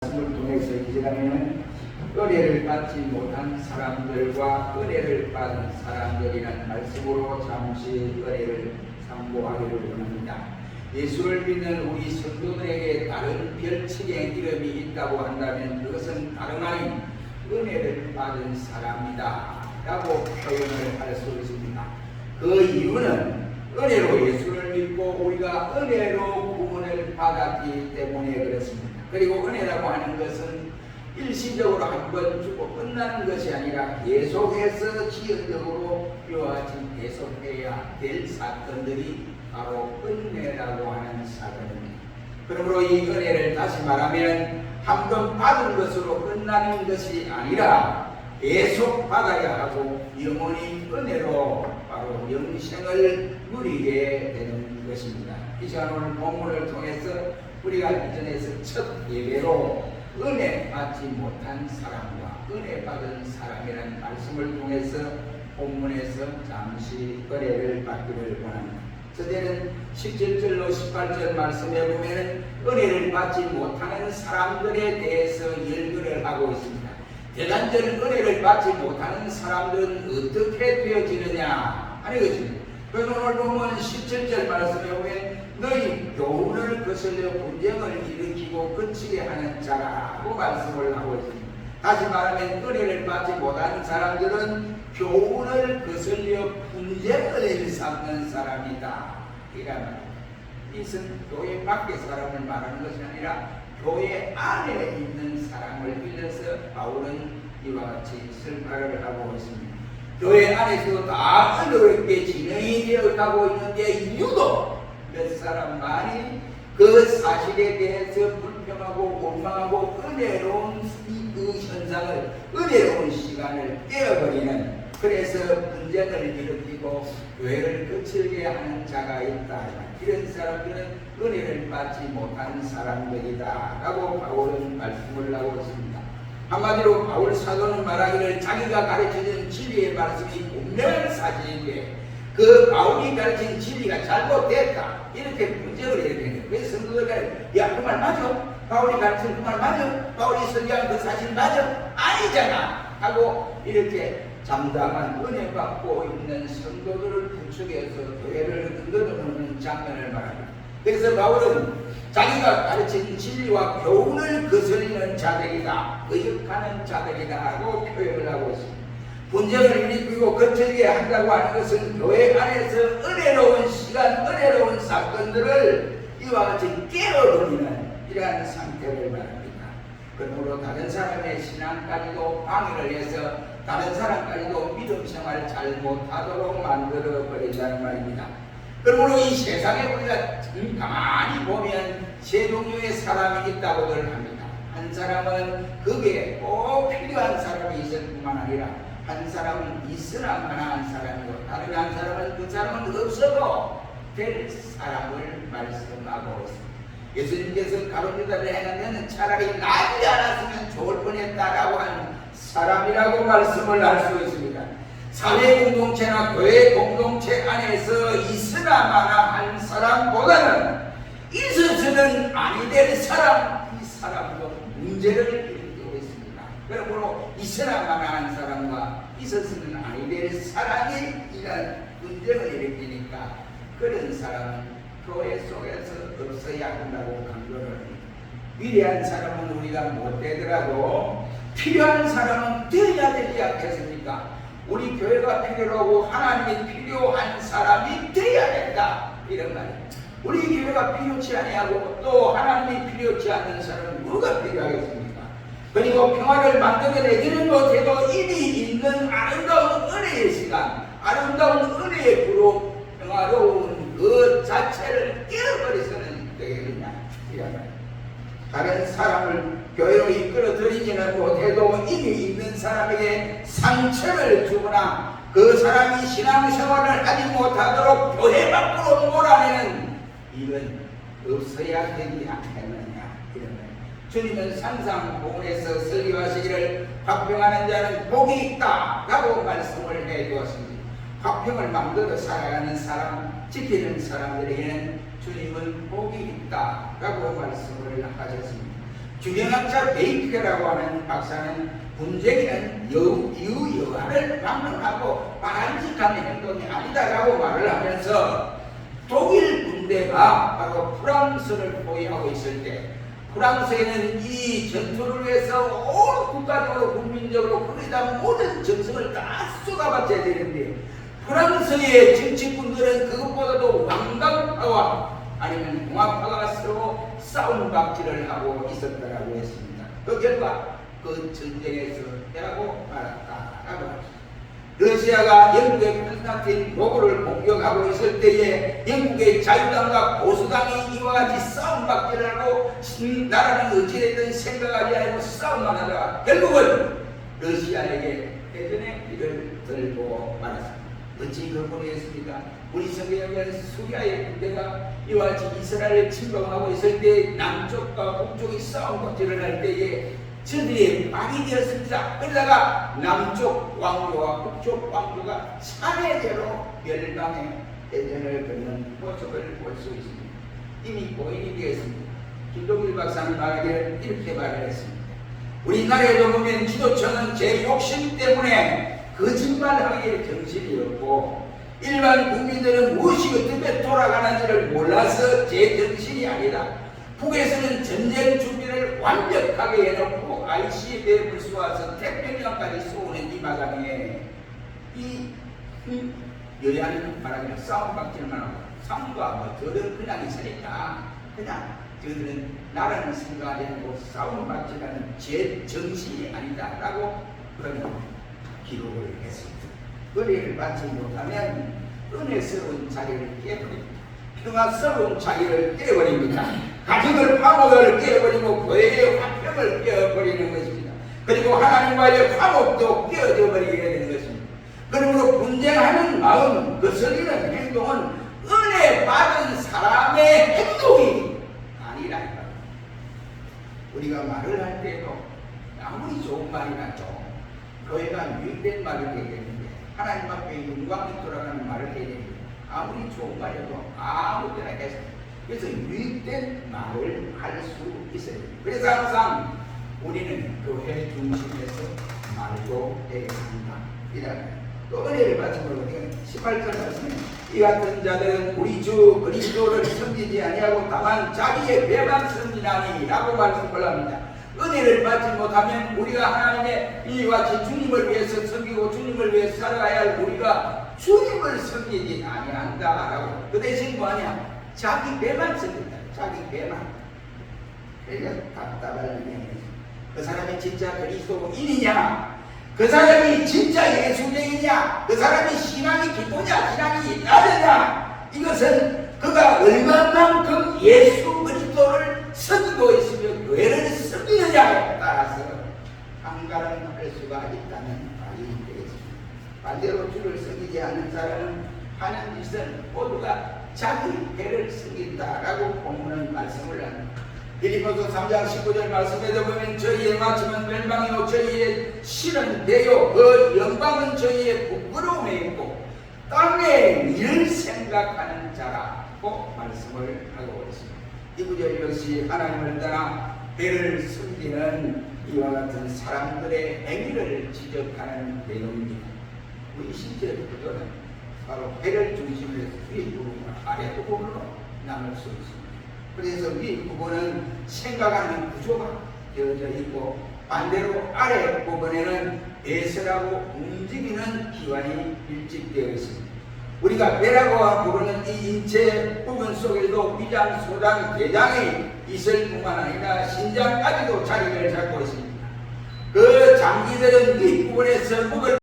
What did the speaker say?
말씀을 통해서 이제는 은혜를 받지 못한 사람들과 은혜를 받은 사람들이라는 말씀으로 잠시 은혜를 상고하기를 원합니다. 예수를 믿는 우리 성도들에게 다른 별칭의 이름이 있다고 한다면 그것은 다름 아닌 은혜를 받은 사람이다 라고 표현을 할 수 있습니다. 그 이유는 은혜로 예수를 믿고 우리가 은혜로 구원을 받았기 때문에 그렇습니다. 그리고 은혜라고 하는 것은 일시적으로 한 번 주고 끝나는 것이 아니라 계속해서 지연적으로 이와 같이 계속해야 될 사건들이 바로 은혜라고 하는 사건입니다. 그러므로 이 은혜를 다시 말하면 한 번 받은 것으로 끝나는 것이 아니라 계속 받아야 하고 영원히 은혜로 바로 영생을 누리게 되는 것입니다. 이 시간 오늘 본문을 통해서 우리가 이전에서 첫 예배로 은혜 받지 못한 사람과 은혜 받은 사람이라는 말씀을 통해서 본문에서 잠시 은혜를 받기를 원합니다. 첫째는 17절로 18절 말씀에 보면 은혜를 받지 못하는 사람들에 대해서 열거를 하고 있습니다. 대단적인 은혜를 받지 못하는 사람들은 어떻게 되어지느냐 하는 것입니다. 그래서 오늘 보면 17절 말씀에 보면 너희 교훈을 거슬려 분쟁을 일으키고 그치게 하는 자라고 말씀을 하고 있습니다. 다시 말하면 은혜를 받지 못하는 사람들은 교훈을 거슬려 분쟁을 일삼는 사람이다 이란 말입니다. 이것은 교회 밖의 사람을 말하는 것이 아니라 교회 안에 있는 사람을 빌려서 바울은 이와 같이 설파를 하고 있습니다. 교회 안에서도 다 어렵게 진행이 되어 가고 있는데 유독 몇 사람만이 그 사실에 대해서 불평하고 원망하고 은혜로운 그 현상을 은혜로운 시간을 깨어버리는 그래서 분쟁을 일으키고 교회를 거칠게 하는 자가 있다. 이런 사람들은 은혜를 받지 못한 사람들이다 라고 바울은 말씀을 하고 있습니다. 한마디로 바울 사도는 말하기를 자기가 가르쳐준 진리의 말씀이 분명한 사실인데 그 바울이 가르친 진리가 잘못됐다 이렇게 분쟁을 일으키는 거예요. 그래서 성도들과 야 그 말 맞아? 바울이 가르친 그 말 맞아? 바울이 설교한 그 사실 맞아? 아니잖아 하고 이렇게 잠잠한 은혜 받고 있는 성도들을 부축해서 교회를 흔들어놓는 장면을 말합니다. 그래서 바울은 자기가 가르친 진리와 교훈을 거스리는 자들이다, 의역하는 자들이다 하고 표현을 하고 있습니다. 분쟁을 일으키고 거칠게 한다고 하는 것은 교회 안에서 은혜로운 시간, 은혜로운 사건들을 이와 같이 깨어버리는 이러한 상태를 말합니다. 그러므로 다른 사람의 신앙까지도 방해를 해서 다른 사람까지도 믿음 생활을 잘 못하도록 만들어 버린다는 말입니다. 그러므로 이 세상에 우리가 가만히 보면 세 종류의 사람이 있다고들 합니다. 한 사람은 그게 꼭 필요한 사람이 있을 뿐만 아니라 한 사람은 있으나마나한 사람이고 다른 한 사람은 그 사람은 없어도 될 사람을 말씀하고 있습니다. 예수님께서 가룟유다를 행하면 차라리 나지 않았으면 좋을 뻔했다라고 하는 사람이라고 말씀을 할 수 있습니다. 사회 공동체나 교회 공동체 안에서 있으나마나 한 사람보다는 있어서는 아니 될 사람, 이 사람도 문제를 일으키고 있습니다. 그러므로 있으나마나 한 사람과 있어서는 아니 될 사람이 이런 문제를 일으키니까 그런 사람은 교회 속에서 없어야 한다고 강조를 합니다. 위대한 사람은 우리가 못 되더라도 필요한 사람은 되어야 되지 않겠습니까? 우리 교회가 필요하고 하나님이 필요한 사람이 되어야 된다 이런 말이에요. 우리 교회가 필요치 아니하고 또 하나님이 필요치 않는 사람은 누가 필요하겠습니까? 그리고 평화를 만들어내지는 못해도 이미 있는 아름다운 은혜의 시간, 아름다운 은혜의 부로 평화로운 그 자체를 깨어버려서는 되겠느냐 이런 말이에요. 다른 사람을 교회로 이끌어 들이지는 못해도 이미 있는 사람에게 상처를 주거나 그 사람이 신앙생활을 하지 못하도록 교회 밖으로 몰아내는 일은 없어야 되지 않겠느냐 이런 거예요. 주님은 산상보훈에서 설교하시기를 화평하는 자는 복이 있다 라고 말씀을 해주었습니다. 화평을 만들어 살아가는 사람, 지키는 사람들에게는 주님은 복이 있다 라고 말씀을 하셨습니다. 주경학자 베이커라고 하는 박사는 분쟁이는 유여하를 방문하고 바람직한 행동이 아니다라고 말을 하면서 독일 군대가 바로 프랑스를 포위하고 있을 때 프랑스에는 이 전투를 위해서 온 국가적으로 국민적으로 거기다 모든 정성을 다 쏟아바쳐야 되는데 프랑스의 정치꾼들은 그것보다도 왕강파와 아니면 공화파가 서로 싸움박질을 하고 있었다라고 했습니다. 그 결과 그 전쟁에서 패하고 말았다라고 합니다. 러시아가 영국의 콘스탄티노플을 공격하고 있을 때에 영국의 자유당과 보수당이 이와 같이 싸움박질을 하고 나라는 어찌됐든 생각하지 않고 싸움만 하다가 결국은 러시아에게 패전의 길을 들고 말았습니다. 어찌 그렇게 했습니까? 우리 성경에는 수리아의 군대가 이와 같이 이스라엘을 침공하고 있을 때 남쪽과 북쪽이 싸움박질을 할 때에 저들이 막이 되었습니다. 그러다가 남쪽 왕조와 북쪽 왕조가 차례대로 멸망의 대전을 걷는 모습을 볼 수 있습니다. 이미 고인이 되었습니다. 김동일 박사는 말하기를 이렇게 말을 했습니다. 우리나라에도 보면 지도층은 제 욕심 때문에 거짓말하기에 정신이 없고 일반 국민들은 무엇이 어떻게 돌아가는지를 몰라서 제 정신이 아니다. 북에서는 전쟁 준비를 완벽하게 해놓고 ICBM에 불쏘아서 태평양까지 쏘는 이 마당에 이 여야는 말하기는 싸움박질만 하고 상과 뭐 저들은 그냥 있으니까 그냥 저들은 나라는 생각하지 않고 싸움박질하는 제 정신이 아니다라고 그런 기록을 했습니다. 은혜를 받지 못하면 은혜스러운 자리를 깨버립니다. 평화스러운 자리를 깨버립니다. 가정을 화목을 깨버리고 교회의 화평을 깨버리는 것입니다. 그리고 하나님과의 화목도 깨어져 버리게 되는 것입니다. 그러므로 분쟁하는 마음, 거슬리는 행동은 은혜 받은 사람의 행동이 아니라 우리가 말을 할 때도 아무리 좋은 말이라죠. 교회가 유익된 말을 해야 되는데 하나님 앞에 영광이 돌아가는 말을 해야 됩니다. 아무리 좋은 말이어도 아무 때나 해서 그래서 유익된 말을 할 수 있어요. 그래서 항상 우리는 교회 중심에서 말도 해야 합니다. 이런 또 은혜를 받음으로 18절 말씀에 이 같은 자들은 우리 주 그리스도를 섬기지 아니하고 다만 자기의 배만 섬기나니 라고 말씀을 합니다. 은혜를 받지 못하면 우리가 하나님의 이와 같이 주님을 위해서 섬기고 주님을 위해서 살아가야 할 우리가 주님을 섬기지 아니한다라고. 그 대신 뭐하냐? 자기 배만 섬긴다. 자기 배만. 그러니까 답답할 일이야. 그 사람이 진짜 그리스도인이냐? 그 사람이 진짜 예수쟁이냐? 그 사람이 신앙이 깊으냐? 신앙이 낮으냐? 이것은 그가 얼마만큼 예수 그리스도를 섬기고 있으며 교회를 섬기느냐에 따라서 판가름할 수가 있다는 말이 되겠습니다. 반대로 주를 섬기지 않는 사람은 하는 짓은 모두가 자기 배를 섬긴다라고 본문은 말씀을 합니다. 빌립보서 3장 19절 말씀에도 보면 저희의 마침은 멸망이요 저희의 실은 대요 그 영광은 저희의 부끄러움에 있고 땅의 일을 생각하는 자라고 말씀을 하고 있습니다. 이 구절 역시 하나님을 따라 배를 섬기는 이와 같은 사람들의 행위를 지적하는 내용입니다. 우리 실제 구조는 바로 배를 중심으로 해서 위 부분과 아래 부분으로 나눌 수 있습니다. 그래서 위 부분은 생각하는 구조가 되어져 있고 반대로 아래 부분에는 배설하고 움직이는 기관이 밀집되어 있습니다. 우리가 배라고 부르는 이 인체 부분 속에도 위장, 소장, 대장이 있을 뿐만 아니라 신장까지도 자리를 잡고 있습니다. 그 장기들은 윗부분에서 목을